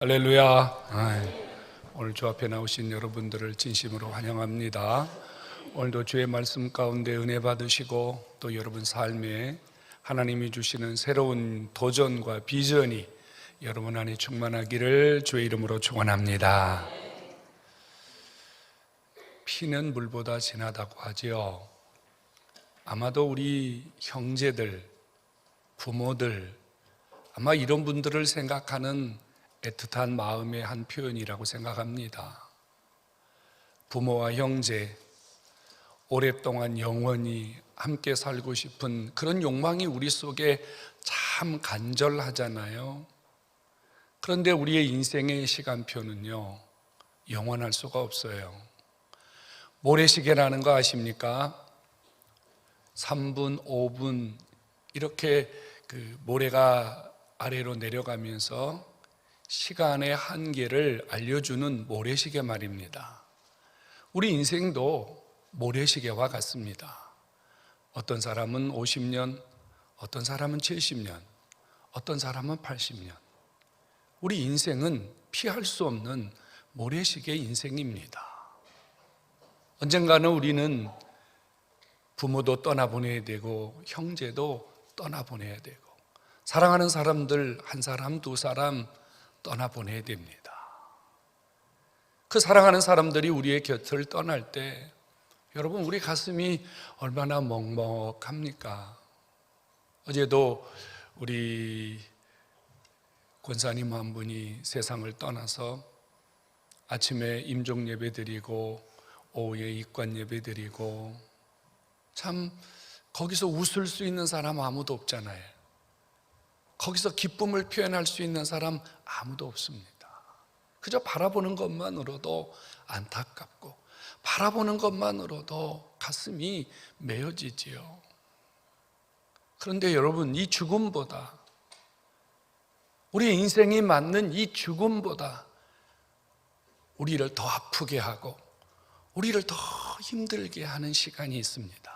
할렐루야. 오늘 주 앞에 나오신 여러분들을 진심으로 환영합니다. 오늘도 주의 말씀 가운데 은혜 받으시고 또 여러분 삶에 하나님이 주시는 새로운 도전과 비전이 여러분 안에 충만하기를 주의 이름으로 축원합니다. 피는 물보다 진하다고 하지요. 아마도 우리 형제들, 부모들, 아마 이런 분들을 생각하는 애틋한 마음의 한 표현이라고 생각합니다. 부모와 형제, 오랫동안 영원히 함께 살고 싶은 그런 욕망이 우리 속에 참 간절하잖아요. 그런데 우리의 인생의 시간표는요, 영원할 수가 없어요. 모래시계라는 거 아십니까? 3분, 5분 이렇게 모래가 아래로 내려가면서 시간의 한계를 알려주는 모래시계 말입니다. 우리 인생도 모래시계와 같습니다. 어떤 사람은 50년, 어떤 사람은 70년, 어떤 사람은 80년. 우리 인생은 피할 수 없는 모래시계 인생입니다. 언젠가는 우리는 부모도 떠나보내야 되고 형제도 떠나보내야 되고 사랑하는 사람들 한 사람, 두 사람 떠나보내야 됩니다. 그 사랑하는 사람들이 우리의 곁을 떠날 때 여러분 우리 가슴이 얼마나 먹먹합니까? 어제도 우리 권사님 한 분이 세상을 떠나서 아침에 임종 예배 드리고 오후에 입관 예배 드리고 참 거기서 웃을 수 있는 사람 아무도 없잖아요. 거기서 기쁨을 표현할 수 있는 사람 아무도 없습니다. 그저 바라보는 것만으로도 안타깝고 바라보는 것만으로도 가슴이 메어지지요. 그런데 여러분, 이 죽음보다, 우리 인생이 맞는 이 죽음보다 우리를 더 아프게 하고 우리를 더 힘들게 하는 시간이 있습니다.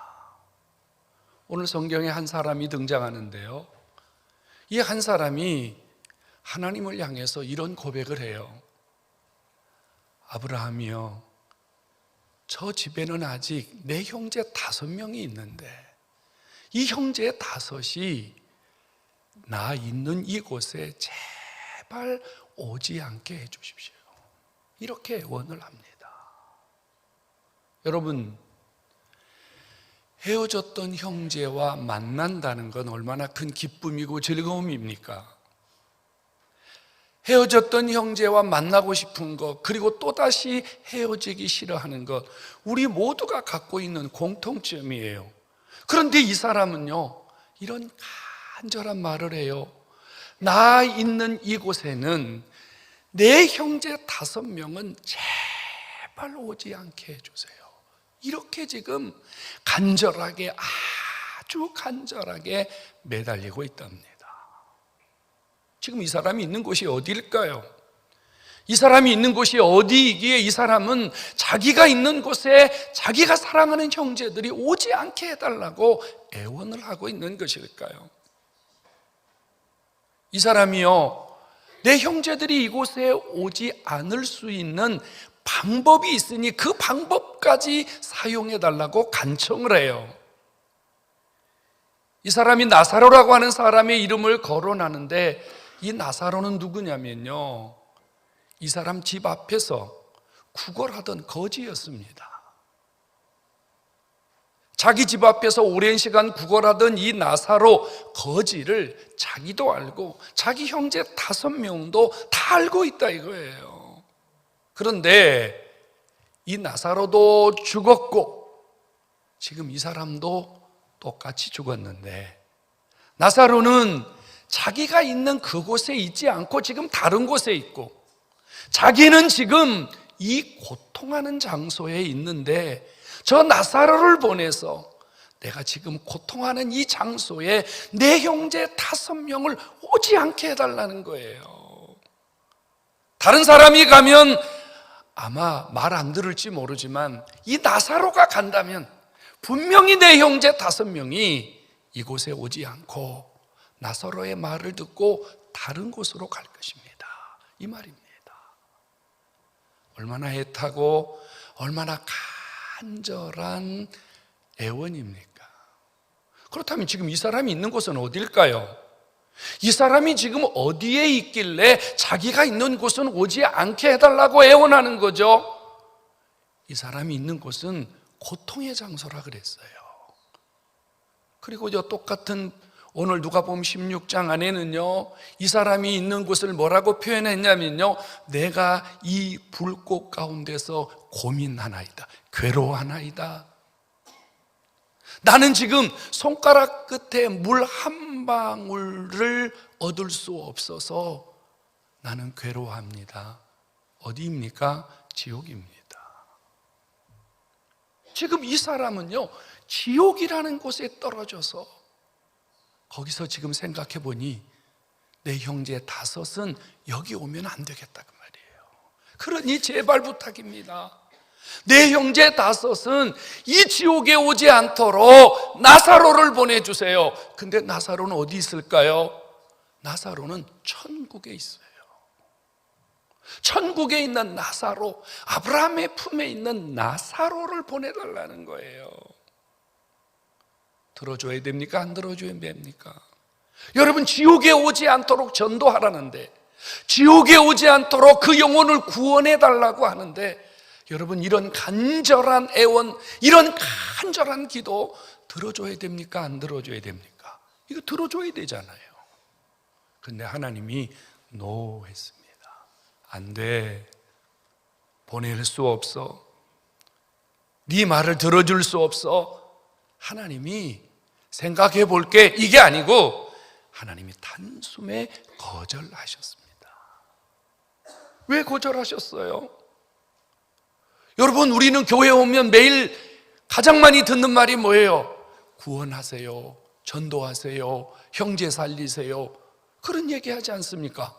오늘 성경에 한 사람이 등장하는데요, 이 한 사람이 하나님을 향해서 이런 고백을 해요. 아브라함이요, 저 집에는 아직 내 형제 5명이 있는데 이 형제 5이 나 있는 이곳에 제발 오지 않게 해주십시오. 이렇게 애원을 합니다. 여러분, 헤어졌던 형제와 만난다는 건 얼마나 큰 기쁨이고 즐거움입니까? 헤어졌던 형제와 만나고 싶은 것, 그리고 또다시 헤어지기 싫어하는 것, 우리 모두가 갖고 있는 공통점이에요. 그런데 이 사람은요, 이런 간절한 말을 해요. 나 있는 이곳에는 내 형제 5명은 제발 오지 않게 해주세요. 이렇게 지금 간절하게, 아주 간절하게 매달리고 있답니다. 지금 이 사람이 있는 곳이 어디일까요? 이 사람이 있는 곳이 어디이기에 이 사람은 자기가 있는 곳에 자기가 사랑하는 형제들이 오지 않게 해달라고 애원을 하고 있는 것일까요? 이 사람이요, 내 형제들이 이곳에 오지 않을 수 있는 방법이 있으니 그 방법까지 사용해달라고 간청을 해요. 이 사람이 나사로라고 하는 사람의 이름을 거론하는데, 이 나사로는 누구냐면요, 이 사람 집 앞에서 구걸하던 거지였습니다. 자기 집 앞에서 오랜 시간 구걸하던 이 나사로 거지를 자기도 알고 자기 형제 5명도 다 알고 있다 이거예요. 그런데 이 나사로도 죽었고 지금 이 사람도 똑같이 죽었는데, 나사로는 자기가 있는 그곳에 있지 않고 지금 다른 곳에 있고, 자기는 지금 이 고통하는 장소에 있는데 저 나사로를 보내서 내가 지금 고통하는 이 장소에 내 형제 5명을 오지 않게 해달라는 거예요. 다른 사람이 가면 아마 말 안 들을지 모르지만 이 나사로가 간다면 분명히 내 형제 5명이 이곳에 오지 않고 나사로의 말을 듣고 다른 곳으로 갈 것입니다. 이 말입니다. 얼마나 애타고 얼마나 간절한 애원입니까? 그렇다면 지금 이 사람이 있는 곳은 어딜까요? 이 사람이 지금 어디에 있길래 자기가 있는 곳은 오지 않게 해달라고 애원하는 거죠? 이 사람이 있는 곳은 고통의 장소라 그랬어요. 그리고 똑같은 오늘 누가복음 16장 안에는요, 이 사람이 있는 곳을 뭐라고 표현했냐면요, 내가 이 불꽃 가운데서 고민하나이다, 괴로워하나이다. 나는 지금 손가락 끝에 물 한 방울을 얻을 수 없어서 나는 괴로워합니다. 어디입니까? 지옥입니다. 지금 이 사람은요, 지옥이라는 곳에 떨어져서 거기서 지금 생각해 보니 내 형제 다섯은 여기 오면 안 되겠다 그 말이에요. 그러니 제발 부탁입니다. 내 형제 다섯은 이 지옥에 오지 않도록 나사로를 보내주세요. 근데 나사로는 어디 있을까요? 나사로는 천국에 있어요. 천국에 있는 나사로, 아브라함의 품에 있는 나사로를 보내달라는 거예요. 들어줘야 됩니까? 안 들어줘야 됩니까? 여러분, 지옥에 오지 않도록 전도하라는데, 지옥에 오지 않도록 그 영혼을 구원해달라고 하는데, 여러분, 이런 간절한 애원, 이런 간절한 기도 들어줘야 됩니까? 안 들어줘야 됩니까? 이거 들어줘야 되잖아요. 근데 하나님이 노 했습니다. 안 돼. 보낼 수 없어. 네 말을 들어줄 수 없어. 하나님이 생각해 볼게, 이게 아니고 하나님이 단숨에 거절하셨습니다. 왜 거절하셨어요? 여러분, 우리는 교회에 오면 매일 가장 많이 듣는 말이 뭐예요? 구원하세요, 전도하세요, 형제 살리세요, 그런 얘기 하지 않습니까?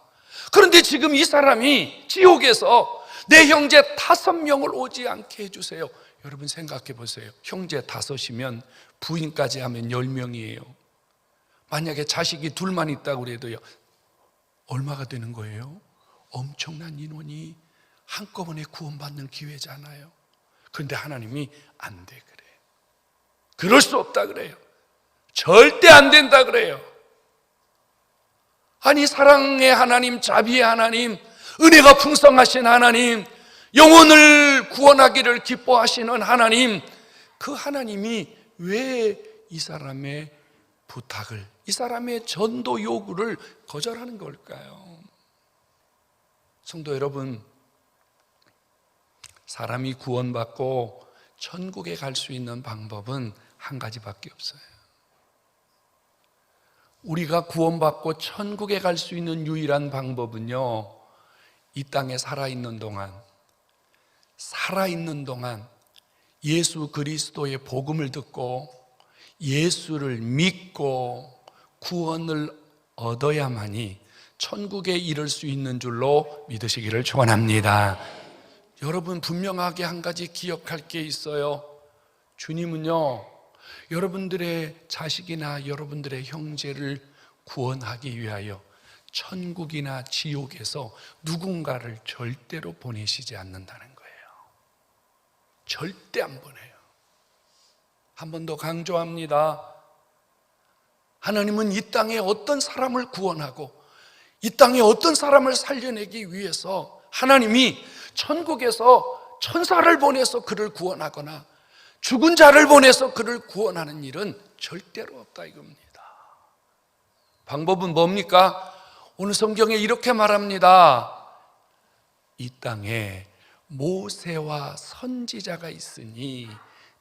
그런데 지금 이 사람이 지옥에서 내 형제 5명을 오지 않게 해주세요. 여러분 생각해 보세요. 형제 5이면 부인까지 하면 10명이에요. 만약에 자식이 2만 있다고 그래도요, 얼마가 되는 거예요? 엄청난 인원이 한꺼번에 구원받는 기회잖아요. 그런데 하나님이 안 돼 그래. 그럴 수 없다 그래요. 절대 안 된다 그래요. 아니, 사랑의 하나님, 자비의 하나님, 은혜가 풍성하신 하나님, 영혼을 구원하기를 기뻐하시는 하나님, 그 하나님이 왜 이 사람의 부탁을, 이 사람의 전도 요구를 거절하는 걸까요? 성도 여러분, 사람이 구원받고 천국에 갈 수 있는 방법은 한 가지밖에 없어요. 우리가 구원받고 천국에 갈 수 있는 유일한 방법은요, 이 땅에 살아있는 동안 예수 그리스도의 복음을 듣고 예수를 믿고 구원을 얻어야만이 천국에 이를 수 있는 줄로 믿으시기를 축원합니다. 여러분, 분명하게 한 가지 기억할 게 있어요. 주님은요, 여러분들의 자식이나 여러분들의 형제를 구원하기 위하여 천국이나 지옥에서 누군가를 절대로 보내시지 않는다는 거예요. 절대 안 보내요. 한 번 더 강조합니다. 하나님은 이 땅에 어떤 사람을 구원하고 이 땅에 어떤 사람을 살려내기 위해서 하나님이 천국에서 천사를 보내서 그를 구원하거나 죽은 자를 보내서 그를 구원하는 일은 절대로 없다 이겁니다. 방법은 뭡니까? 오늘 성경에 이렇게 말합니다. 이 땅에 모세와 선지자가 있으니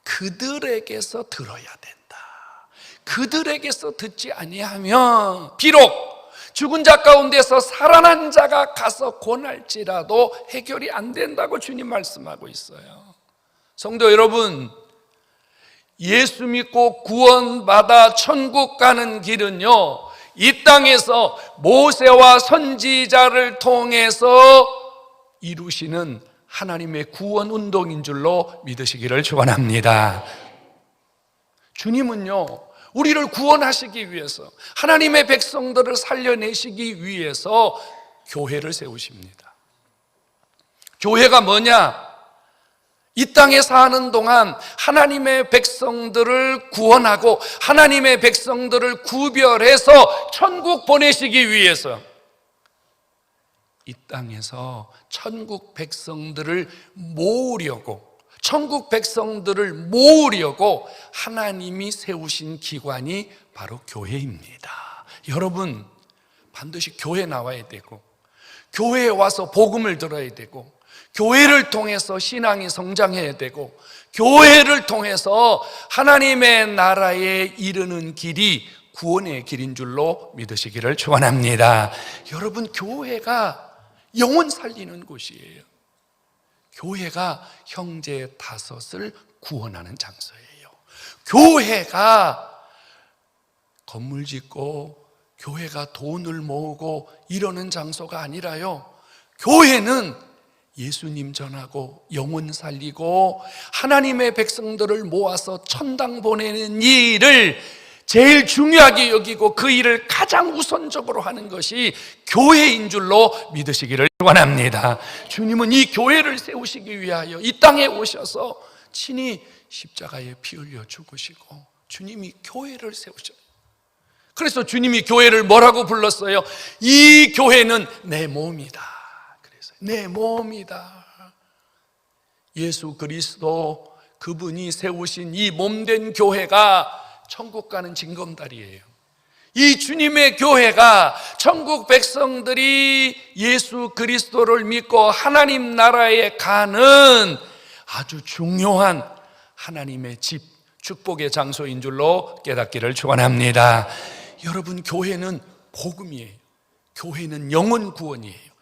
그들에게서 들어야 된다. 그들에게서 듣지 아니하면 비록 죽은 자 가운데서 살아난 자가 가서 권할지라도 해결이 안 된다고 주님 말씀하고 있어요. 성도 여러분, 예수 믿고 구원받아 천국 가는 길은요, 이 땅에서 모세와 선지자를 통해서 이루시는 하나님의 구원 운동인 줄로 믿으시기를 축원합니다. 주님은요, 우리를 구원하시기 위해서, 하나님의 백성들을 살려내시기 위해서 교회를 세우십니다. 교회가 뭐냐? 이 땅에 사는 동안 하나님의 백성들을 구원하고 하나님의 백성들을 구별해서 천국 보내시기 위해서 이 땅에서 천국 백성들을 모으려고, 천국 백성들을 모으려고 하나님이 세우신 기관이 바로 교회입니다. 여러분, 반드시 교회 나와야 되고, 교회에 와서 복음을 들어야 되고, 교회를 통해서 신앙이 성장해야 되고, 교회를 통해서 하나님의 나라에 이르는 길이 구원의 길인 줄로 믿으시기를 축원합니다. 여러분, 교회가 영혼 살리는 곳이에요. 교회가 형제 다섯을 구원하는 장소예요. 교회가 건물 짓고 교회가 돈을 모으고 이러는 장소가 아니라요, 교회는 예수님 전하고 영혼 살리고 하나님의 백성들을 모아서 천당 보내는 일을 제일 중요하게 여기고 그 일을 가장 우선적으로 하는 것이 교회인 줄로 믿으시기를 원합니다. 주님은 이 교회를 세우시기 위하여 이 땅에 오셔서 친히 십자가에 피 흘려 죽으시고 주님이 교회를 세우셨어요. 그래서 주님이 교회를 뭐라고 불렀어요? 이 교회는 내 몸이다. 그래서 내 몸이다. 예수 그리스도 그분이 세우신 이 몸된 교회가 천국 가는 징검다리예요. 이 주님의 교회가 천국 백성들이 예수 그리스도를 믿고 하나님 나라에 가는 아주 중요한 하나님의 집, 축복의 장소인 줄로 깨닫기를 축원합니다. 여러분, 교회는 복음이에요. 교회는 영혼 구원이에요.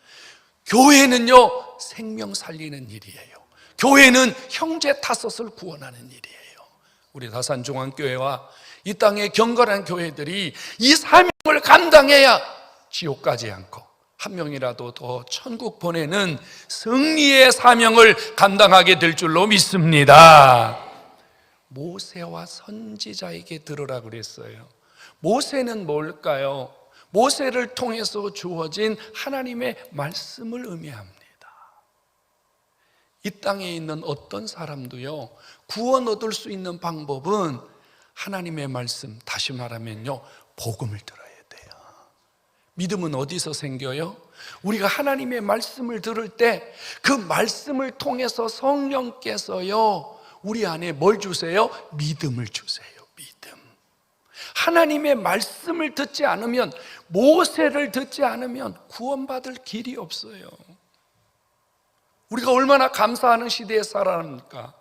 교회는요, 생명 살리는 일이에요. 교회는 형제 다섯을 구원하는 일이에요. 우리 다산중앙교회와 이 땅의 경건한 교회들이 이 사명을 감당해야 지옥 가지 않고 한 명이라도 더 천국 보내는 승리의 사명을 감당하게 될 줄로 믿습니다. 모세와 선지자에게 들으라 그랬어요. 모세는 뭘까요? 모세를 통해서 주어진 하나님의 말씀을 의미합니다. 이 땅에 있는 어떤 사람도요, 구원 얻을 수 있는 방법은 하나님의 말씀, 다시 말하면요, 복음을 들어야 돼요. 믿음은 어디서 생겨요? 우리가 하나님의 말씀을 들을 때 그 말씀을 통해서 성령께서요, 우리 안에 뭘 주세요? 믿음을 주세요. 믿음. 하나님의 말씀을 듣지 않으면, 모세를 듣지 않으면 구원받을 길이 없어요. 우리가 얼마나 감사하는 시대에 살아갑니까?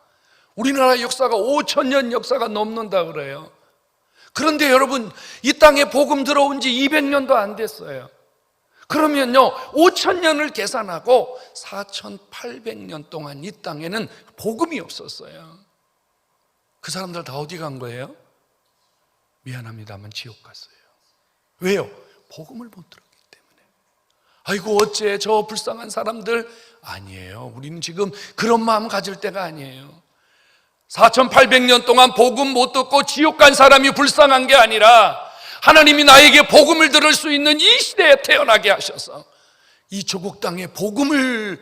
우리나라 역사가 5,000년 역사가 넘는다 그래요. 그런데 여러분, 이 땅에 복음 들어온 지 200년도 안 됐어요. 그러면요, 5,000년을 계산하고 4,800년 동안 이 땅에는 복음이 없었어요. 그 사람들 다 어디 간 거예요? 미안합니다만 지옥 갔어요. 왜요? 복음을 못 들었기 때문에. 아이고 어째 저 불쌍한 사람들. 아니에요. 우리는 지금 그런 마음 가질 때가 아니에요. 4,800년 동안 복음 못 듣고 지옥 간 사람이 불쌍한 게 아니라 하나님이 나에게 복음을 들을 수 있는 이 시대에 태어나게 하셔서 이 조국 땅에 복음을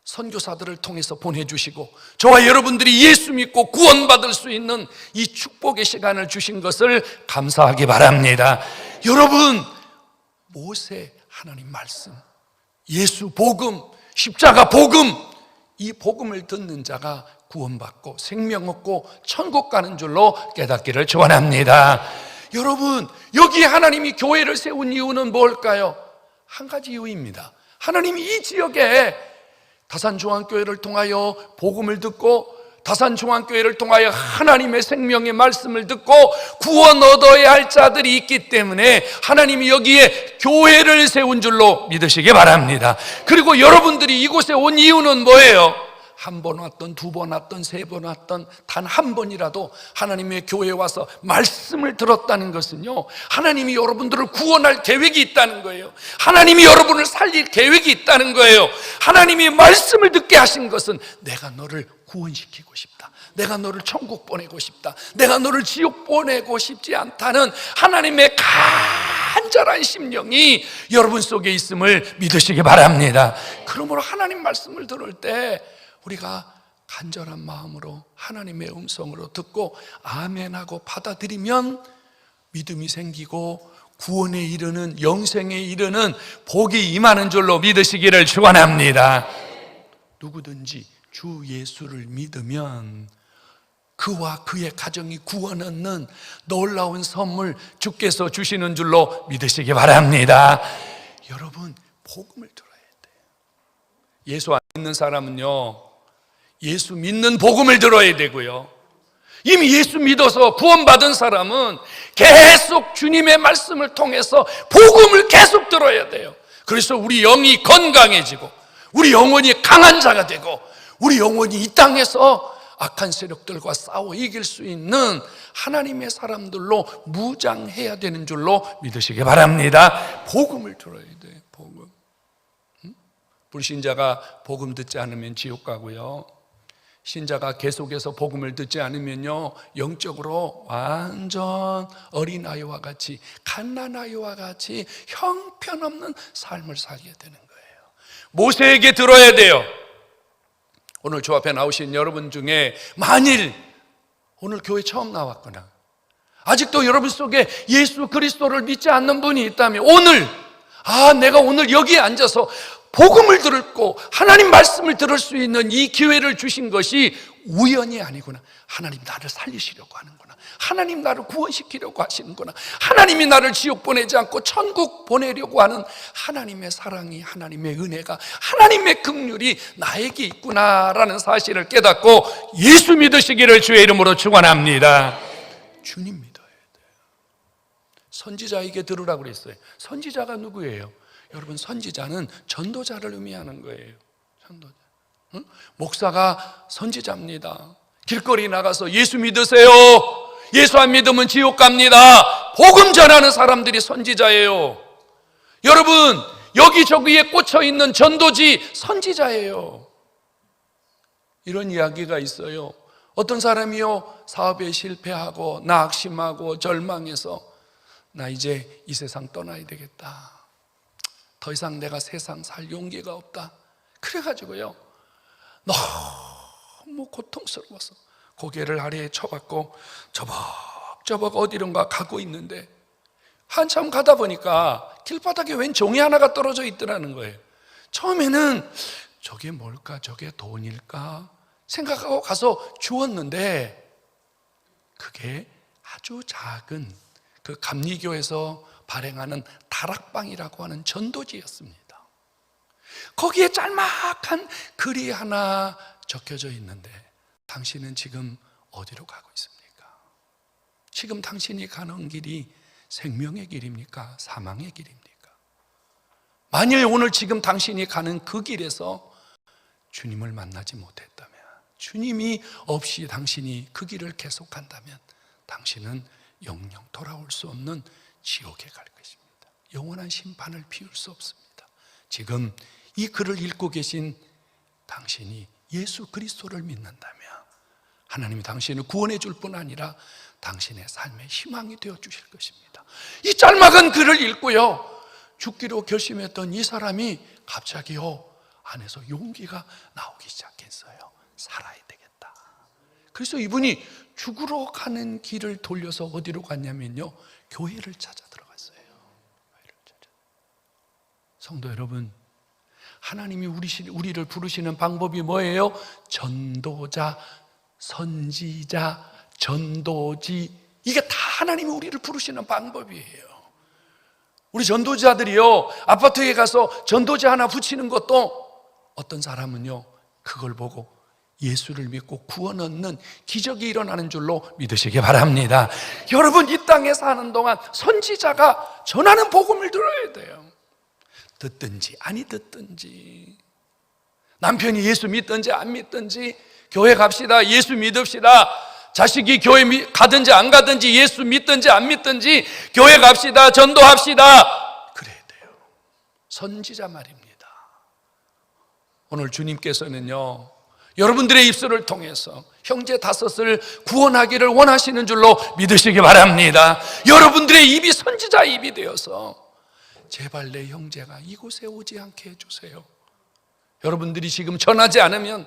선교사들을 통해서 보내주시고 저와 여러분들이 예수 믿고 구원받을 수 있는 이 축복의 시간을 주신 것을 감사하기 바랍니다. 여러분, 모세 하나님 말씀, 예수 복음, 십자가 복음, 이 복음을 듣는 자가 구원받고 생명 얻고 천국 가는 줄로 깨닫기를 축원합니다. 여러분, 여기 하나님이 교회를 세운 이유는 뭘까요? 한 가지 이유입니다. 하나님이 이 지역에 다산중앙교회를 통하여 복음을 듣고 다산중앙교회를 통하여 하나님의 생명의 말씀을 듣고 구원 얻어야 할 자들이 있기 때문에 하나님이 여기에 교회를 세운 줄로 믿으시기 바랍니다. 그리고 여러분들이 이곳에 온 이유는 뭐예요? 한 번 왔던, 두 번 왔던, 세 번 왔던 단 한 번이라도 하나님의 교회에 와서 말씀을 들었다는 것은요, 하나님이 여러분들을 구원할 계획이 있다는 거예요. 하나님이 여러분을 살릴 계획이 있다는 거예요. 하나님이 말씀을 듣게 하신 것은 내가 너를 구원시키고 싶다, 내가 너를 천국 보내고 싶다, 내가 너를 지옥 보내고 싶지 않다는 하나님의 간절한 심령이 여러분 속에 있음을 믿으시기 바랍니다. 그러므로 하나님 말씀을 들을 때 우리가 간절한 마음으로 하나님의 음성으로 듣고 아멘하고 받아들이면 믿음이 생기고 구원에 이르는, 영생에 이르는 복이 임하는 줄로 믿으시기를 축원합니다. 누구든지 주 예수를 믿으면 그와 그의 가정이 구원 얻는 놀라운 선물 주께서 주시는 줄로 믿으시기 바랍니다. 여러분, 복음을 들어야 돼요. 예수 안 믿는 사람은요, 예수 믿는 복음을 들어야 되고요, 이미 예수 믿어서 구원받은 사람은 계속 주님의 말씀을 통해서 복음을 계속 들어야 돼요. 그래서 우리 영이 건강해지고 우리 영혼이 강한 자가 되고 우리 영혼이 이 땅에서 악한 세력들과 싸워 이길 수 있는 하나님의 사람들로 무장해야 되는 줄로 믿으시기 바랍니다. 복음을 들어야 돼요. 복음. 불신자가 복음 듣지 않으면 지옥 가고요, 신자가 계속해서 복음을 듣지 않으면요, 영적으로 완전 어린아이와 같이, 갓난아이와 같이 형편없는 삶을 살게 되는 거예요. 모세에게 들어야 돼요. 오늘 주 앞에 나오신 여러분 중에 만일 오늘 교회 처음 나왔거나 아직도 여러분 속에 예수 그리스도를 믿지 않는 분이 있다면 오늘, 내가 오늘 여기에 앉아서 복음을 듣고 하나님 말씀을 들을 수 있는 이 기회를 주신 것이 우연이 아니구나. 하나님 나를 살리시려고 하는구나. 하나님 나를 구원시키려고 하시는구나. 하나님이 나를 지옥 보내지 않고 천국 보내려고 하는 하나님의 사랑이, 하나님의 은혜가, 하나님의 긍휼이 나에게 있구나라는 사실을 깨닫고 예수 믿으시기를 주의 이름으로 축원합니다. 주님 믿어야 돼요. 선지자에게 들으라고 그랬어요. 선지자가 누구예요? 여러분, 선지자는 전도자를 의미하는 거예요. 전도자. 응? 목사가 선지자입니다. 길거리 나가서 예수 믿으세요. 예수 안 믿으면 지옥 갑니다. 복음 전하는 사람들이 선지자예요. 여러분, 여기저기에 꽂혀 있는 전도지 선지자예요. 이런 이야기가 있어요. 어떤 사람이요, 사업에 실패하고 낙심하고 절망해서 나 이제 이 세상 떠나야 되겠다. 더 이상 내가 세상 살 용기가 없다. 그래가지고요, 너무 고통스러워서 고개를 아래에 쳐박고 저벅저벅 어디론가 가고 있는데 한참 가다 보니까 길바닥에 웬 종이 하나가 떨어져 있더라는 거예요. 처음에는 저게 뭘까, 저게 돈일까 생각하고 가서 주웠는데 그게 아주 작은 그 감리교에서 발행하는 다락방이라고 하는 전도지였습니다. 거기에 짤막한 글이 하나 적혀져 있는데, 당신은 지금 어디로 가고 있습니까? 지금 당신이 가는 길이 생명의 길입니까? 사망의 길입니까? 만일 오늘 지금 당신이 가는 그 길에서 주님을 만나지 못했다면, 주님이 없이 당신이 그 길을 계속한다면 당신은 영영 돌아올 수 없는 지옥에 갈 것입니다. 영원한 심판을 피울 수 없습니다. 지금 이 글을 읽고 계신 당신이 예수 그리스도를 믿는다면 하나님이 당신을 구원해 줄 뿐 아니라 당신의 삶의 희망이 되어 주실 것입니다. 이 짤막한 글을 읽고요, 죽기로 결심했던 이 사람이 갑자기요, 안에서 용기가 나오기 시작했어요. 살아야 되겠다. 그래서 이분이 죽으러 가는 길을 돌려서 어디로 갔냐면요, 교회를 찾아 들어갔어요. 교회를 찾아. 성도 여러분, 하나님이 우리를 부르시는 방법이 뭐예요? 전도자, 선지자, 전도지, 이게 다 하나님이 우리를 부르시는 방법이에요. 우리 전도자들이요, 아파트에 가서 전도자 하나 붙이는 것도 어떤 사람은요, 그걸 보고 예수를 믿고 구원 얻는 기적이 일어나는 줄로 믿으시기 바랍니다. 여러분, 이 땅에 사는 동안 선지자가 전하는 복음을 들어야 돼요. 듣든지 아니 듣든지, 남편이 예수 믿든지 안 믿든지, 교회 갑시다, 예수 믿읍시다, 자식이 교회 가든지 안 가든지, 예수 믿든지 안 믿든지 교회 갑시다, 전도합시다, 그래야 돼요. 선지자 말입니다. 오늘 주님께서는요, 여러분들의 입술을 통해서 형제 다섯을 구원하기를 원하시는 줄로 믿으시기 바랍니다. 여러분들의 입이 선지자 입이 되어서 제발 내 형제가 이곳에 오지 않게 해주세요. 여러분들이 지금 전하지 않으면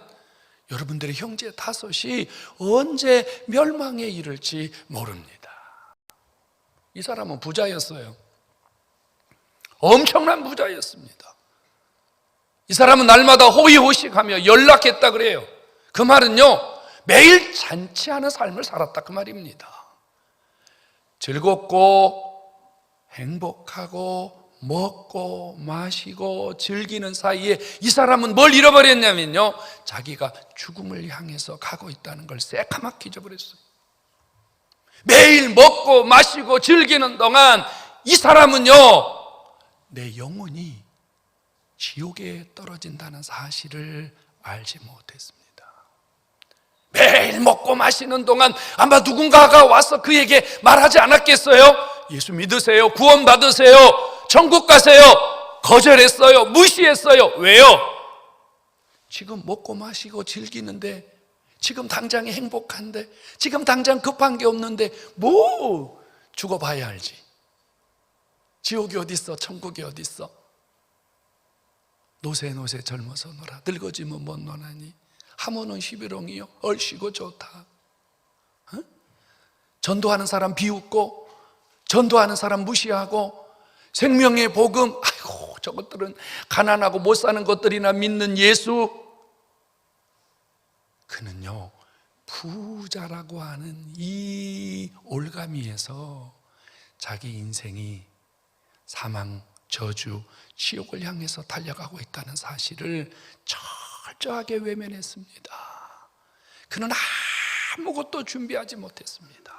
여러분들의 형제 다섯이 언제 멸망에 이를지 모릅니다. 이 사람은 부자였어요. 엄청난 부자였습니다. 이 사람은 날마다 호의호식하며 연락했다 그래요. 그 말은요, 매일 잔치하는 삶을 살았다 그 말입니다. 즐겁고 행복하고 먹고 마시고 즐기는 사이에 이 사람은 뭘 잃어버렸냐면요, 자기가 죽음을 향해서 가고 있다는 걸 새카맣게 잊어버렸어요. 매일 먹고 마시고 즐기는 동안 이 사람은요, 내 영혼이 지옥에 떨어진다는 사실을 알지 못했습니다. 매일 먹고 마시는 동안 아마 누군가가 와서 그에게 말하지 않았겠어요? 예수 믿으세요, 구원 받으세요, 천국 가세요. 거절했어요, 무시했어요. 왜요? 지금 먹고 마시고 즐기는데, 지금 당장에 행복한데, 지금 당장 급한 게 없는데 뭐 죽어봐야 알지. 지옥이 어디 있어, 천국이 어디 있어. 노세 젊어서 놀아, 늙어지면 못 노나니. 하모는 11홍이요 얼씨고 좋다. 어? 전도하는 사람 비웃고, 전도하는 사람 무시하고, 생명의 복음, 아이고 저것들은 가난하고 못 사는 것들이나 믿는 예수. 그는요, 부자라고 하는 이 올가미에서 자기 인생이 사망, 저주, 지옥을 향해서 달려가고 있다는 사실을 철저하게 외면했습니다. 그는 아무것도 준비하지 못했습니다.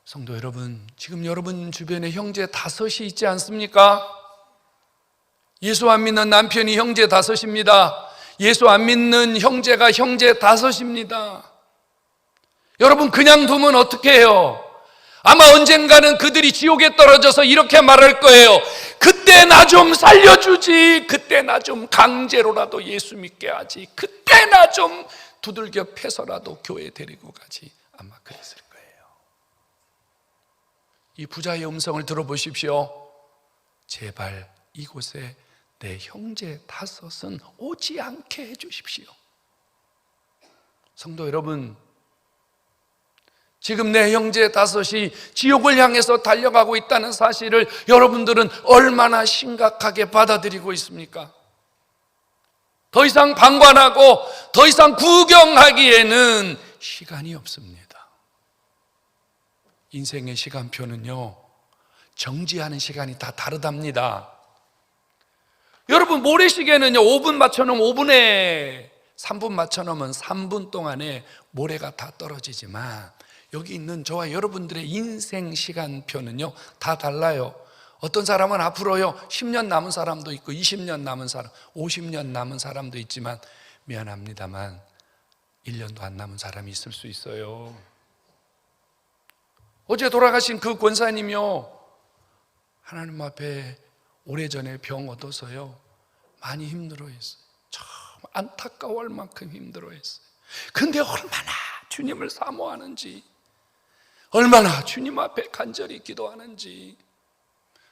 성도 여러분, 지금 여러분 주변에 형제 다섯이 있지 않습니까? 예수 안 믿는 남편이 형제 다섯입니다. 예수 안 믿는 형제가 형제 다섯입니다. 여러분 그냥 두면 어떻게 해요? 아마 언젠가는 그들이 지옥에 떨어져서 이렇게 말할 거예요. 그때 나 좀 살려주지, 그때 나 좀 강제로라도 예수 믿게 하지, 그때 나 좀 두들겨 패서라도 교회 데리고 가지. 아마 그랬을 거예요. 이 부자의 음성을 들어보십시오. 제발 이곳에 내 형제 다섯은 오지 않게 해주십시오. 성도 여러분, 지금 내 형제 다섯이 지옥을 향해서 달려가고 있다는 사실을 여러분들은 얼마나 심각하게 받아들이고 있습니까? 더 이상 방관하고 더 이상 구경하기에는 시간이 없습니다. 인생의 시간표는요, 정지하는 시간이 다 다르답니다. 여러분 모래시계는요 5분 맞춰놓으면 5분에 3분 맞춰놓으면 3분 동안에 모래가 다 떨어지지만, 여기 있는 저와 여러분들의 인생 시간표는요 다 달라요. 어떤 사람은 앞으로요 10년 남은 사람도 있고 20년 남은 사람, 50년 남은 사람도 있지만 미안합니다만 1년도 안 남은 사람이 있을 수 있어요. 어제 돌아가신 그 권사님이요, 하나님 앞에 오래전에 병 얻어서요 많이 힘들어했어요. 참 안타까워할 만큼 힘들어했어요. 근데 얼마나 주님을 사모하는지, 얼마나 주님 앞에 간절히 기도하는지,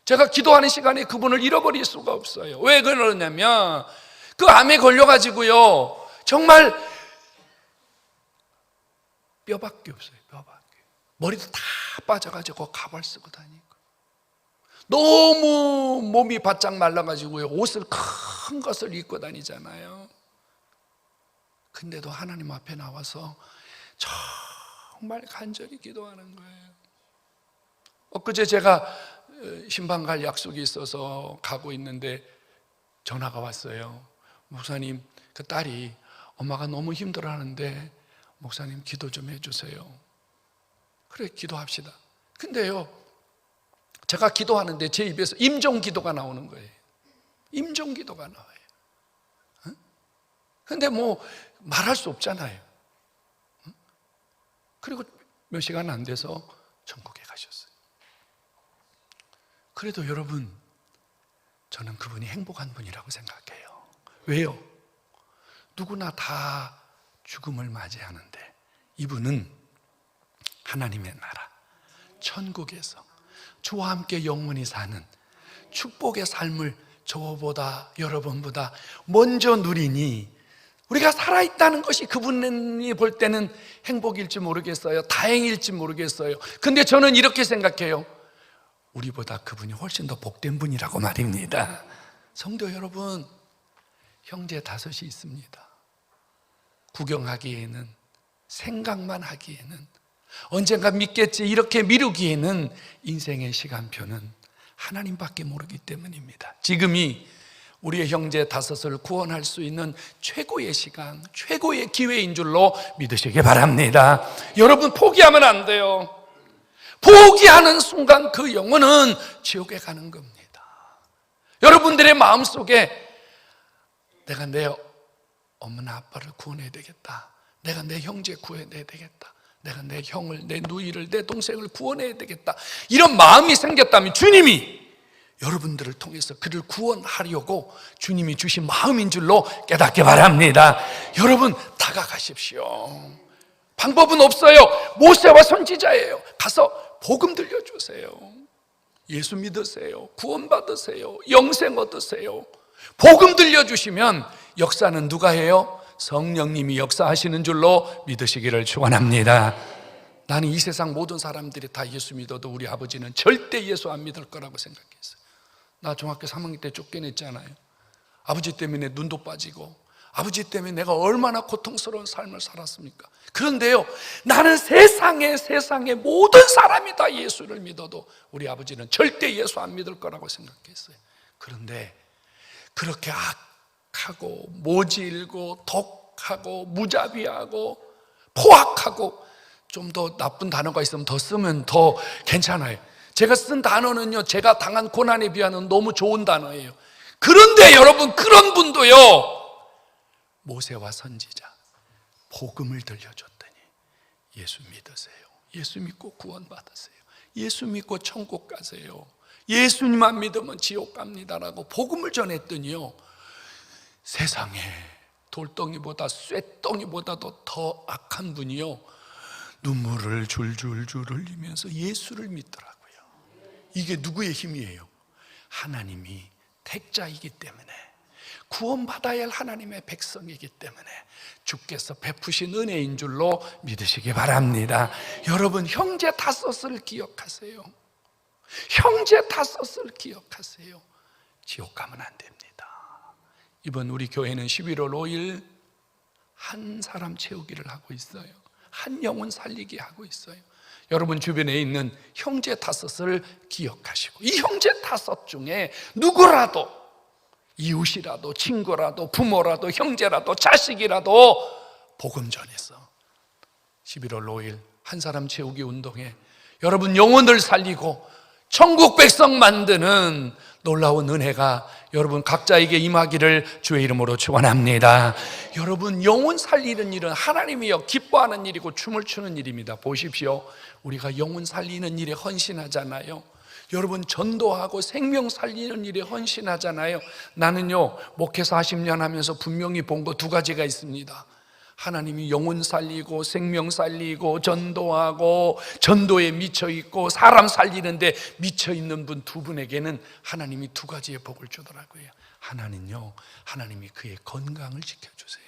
제가 기도하는 시간에 그분을 잃어버릴 수가 없어요. 왜 그러냐면 그 암에 걸려가지고요 정말 뼈밖에 없어요. 뼈밖에. 머리도 다 빠져가지고 가발 쓰고 다니고, 너무 몸이 바짝 말라가지고요 옷을 큰 것을 입고 다니잖아요. 근데도 하나님 앞에 나와서 정말 간절히 기도하는 거예요. 엊그제 제가 신방 갈 약속이 있어서 가고 있는데 전화가 왔어요. 목사님, 그 딸이 엄마가 너무 힘들어하는데 목사님 기도 좀 해주세요. 그래, 기도합시다. 근데요 제가 기도하는데 제 입에서 임종기도가 나오는 거예요. 임종기도가 나와요. 근데 뭐 말할 수 없잖아요. 그리고 몇 시간 안 돼서 천국에 가셨어요. 그래도 여러분, 저는 그분이 행복한 분이라고 생각해요. 왜요? 누구나 다 죽음을 맞이하는데 이분은 하나님의 나라, 천국에서 주와 함께 영원히 사는 축복의 삶을 저보다 여러분보다 먼저 누리니 우리가 살아있다는 것이 그분이 볼 때는 행복일지 모르겠어요. 다행일지 모르겠어요. 근데 저는 이렇게 생각해요. 우리보다 그분이 훨씬 더 복된 분이라고 말입니다. 성도 여러분, 형제 다섯이 있습니다. 구경하기에는, 생각만 하기에는, 언젠가 믿겠지 이렇게 미루기에는 인생의 시간표는 하나님밖에 모르기 때문입니다. 지금이 우리의 형제 다섯을 구원할 수 있는 최고의 시간, 최고의 기회인 줄로 믿으시기 바랍니다. 여러분, 포기하면 안 돼요. 포기하는 순간 그 영혼은 지옥에 가는 겁니다. 여러분들의 마음속에 내가 내 엄마나 아빠를 구원해야 되겠다, 내가 내 형제 구해야 되겠다, 내가 내 형을, 내 누이를, 내 동생을 구원해야 되겠다, 이런 마음이 생겼다면 주님이 여러분들을 통해서 그를 구원하려고 주님이 주신 마음인 줄로 깨닫기 바랍니다. 여러분, 다가가십시오. 방법은 없어요. 모세와 선지자예요. 가서 복음 들려주세요. 예수 믿으세요. 구원받으세요. 영생 얻으세요. 복음 들려주시면 역사는 누가 해요? 성령님이 역사하시는 줄로 믿으시기를 축원합니다. 나는 이 세상 모든 사람들이 다 예수 믿어도 우리 아버지는 절대 예수 안 믿을 거라고 생각했어요. 나 중학교 3학년 때 쫓겨냈잖아요. 아버지 때문에 눈도 빠지고, 아버지 때문에 내가 얼마나 고통스러운 삶을 살았습니까? 그런데요, 나는 세상의 모든 사람이 다 예수를 믿어도 우리 아버지는 절대 예수 안 믿을 거라고 생각했어요. 그런데 그렇게 악하고 모질고 독하고 무자비하고 포악하고, 좀 더 나쁜 단어가 있으면 더 쓰면 더 괜찮아요. 제가 쓴 단어는요, 제가 당한 고난에 비하면 너무 좋은 단어예요. 그런데 여러분, 그런 분도요, 모세와 선지자 복음을 들려줬더니 예수 믿으세요. 예수 믿고 구원받으세요. 예수 믿고 천국 가세요. 예수님만 믿으면 지옥 갑니다라고 복음을 전했더니요, 세상에 돌덩이보다 쇠덩이보다도 더 악한 분이요, 눈물을 줄줄줄 흘리면서 예수를 믿더라고요. 이게 누구의 힘이에요? 하나님이 택자이기 때문에, 구원받아야 할 하나님의 백성이기 때문에 주께서 베푸신 은혜인 줄로 믿으시기 바랍니다. 여러분, 형제 다섯을 기억하세요. 형제 다섯을 기억하세요. 지옥 가면 안 됩니다. 이번 우리 교회는 11월 5일 한 사람 채우기를 하고 있어요. 한 영혼 살리기 하고 있어요. 여러분 주변에 있는 형제 다섯을 기억하시고, 이 형제 다섯 중에 누구라도, 이웃이라도 친구라도 부모라도 형제라도 자식이라도 복음 전해서 11월 5일 한 사람 채우기 운동에 여러분 영혼을 살리고 천국 백성 만드는 놀라운 은혜가 여러분 각자에게 임하기를 주의 이름으로 축원합니다. 여러분, 영혼 살리는 일은 하나님이요 기뻐하는 일이고 춤을 추는 일입니다. 보십시오, 우리가 영혼 살리는 일에 헌신하잖아요. 여러분, 전도하고 생명 살리는 일에 헌신하잖아요. 나는요, 목회사 40년 하면서 분명히 본 거 두 가지가 있습니다. 하나님이 영혼 살리고 생명 살리고 전도하고 전도에 미쳐있고 사람 살리는데 미쳐있는 분 두 분에게는 하나님이 두 가지의 복을 주더라고요. 하나는요, 하나님이 그의 건강을 지켜주세요.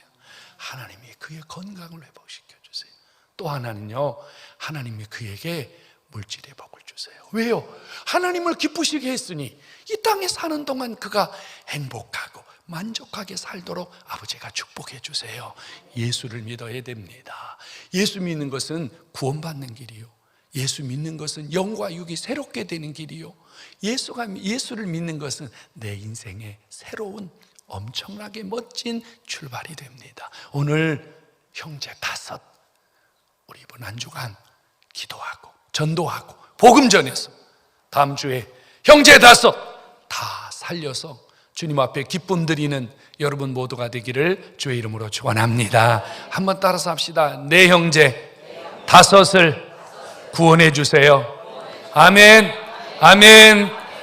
하나님이 그의 건강을 회복시켜주세요. 또 하나는요, 하나님이 그에게 물질의 복을 주세요. 왜요? 하나님을 기쁘시게 했으니 이 땅에 사는 동안 그가 행복하고 만족하게 살도록 아버지가 축복해 주세요. 예수를 믿어야 됩니다. 예수 믿는 것은 구원받는 길이요, 예수 믿는 것은 영과 육이 새롭게 되는 길이요, 예수를 믿는 것은 내 인생의 새로운 엄청나게 멋진 출발이 됩니다. 오늘 형제 다섯, 우리 이번 한 주간 기도하고 전도하고 복음 전해서 다음 주에 형제 다섯 다 살려서 주님 앞에 기쁨 드리는 여러분 모두가 되기를 주의 이름으로 축원합니다. 한번 따라서 합시다. 내 형제 다섯을 구원해 주세요. 아멘, 아멘.